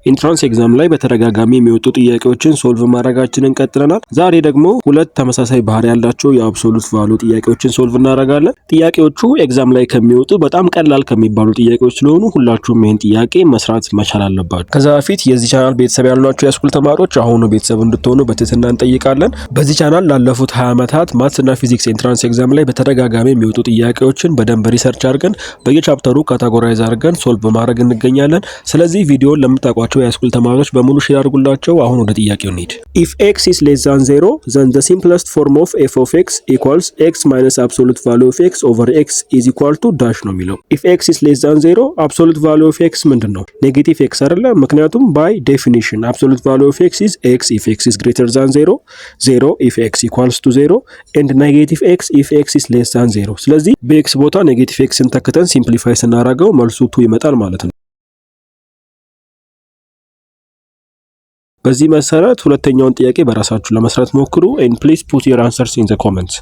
ኢንትራንስ ኤግዛም ላይ በተደጋጋሚ የሚወጡ ጥያቄዎችን ሶልቭ ማድረጋችንን ቀጥለናል። ዛሬ ደግሞ ሁለት ተመሳሳይ ባህሪ ያላቸው የአብሶሉት ቫሉ ጥያቄዎችን ሶልቭ እናደርጋለን። ጥያቄዎቹ ኤግዛም ላይ ከሚወጡ በጣም ቀላል ከሚባሉ ጥያቄዎች ስለሆኑ ሁላችሁም ይህን ጥያቄ መስራት መቻል አለባችሁ። ከዛ በፊት የዚህ ቻናል ቤተሰብ ያሏቸው የስኩል ተማሪዎች አሁኑ ቤተሰብ እንድትሆኑ በትህትና እንጠይቃለን። በዚህ ቻናል ላለፉት 20 ዓመታት ማትስና ፊዚክስ ኢንትራንስ ኤግዛም ላይ በተደጋጋሚ የሚወጡ ጥያቄዎችን በደንብ ሪሰርች አድርገን በየቻፕተሩ ካቴጎራይዝ አድርገን ሶልቭ በማድረግ እንገኛለን። ስለዚህ ቪዲዮን ለምታውቋቸው የሃይስኩል ተማሪዎች በሙሉ ሼር አድርጉላቸው። አሁን ወደ ጥያቄው እንሂድ። if x is less than 0 then the simplest form of f of x equals x minus absolute value of x over x is equal to dash ነው የሚለው። if x is less than 0 absolute value of x ምንድነው? ኔጌቲቭ x አይደለ? ምክንያቱም by definition absolute value of x is x if x is greater than 0 0 if x equals to 0 and negative x if x is less than 0 ስለዚህ በx ቦታ ኔጌቲቭ xን ተክተን ሲምፕሊፋይ ስናደርገው መልሱ 2 ይመጣል ማለት ነው። በዚህ መሰረት ሁለተኛውን ጥያቄ በራሳችሁ ለመስራት ሞክሩ and please put your answers in the comments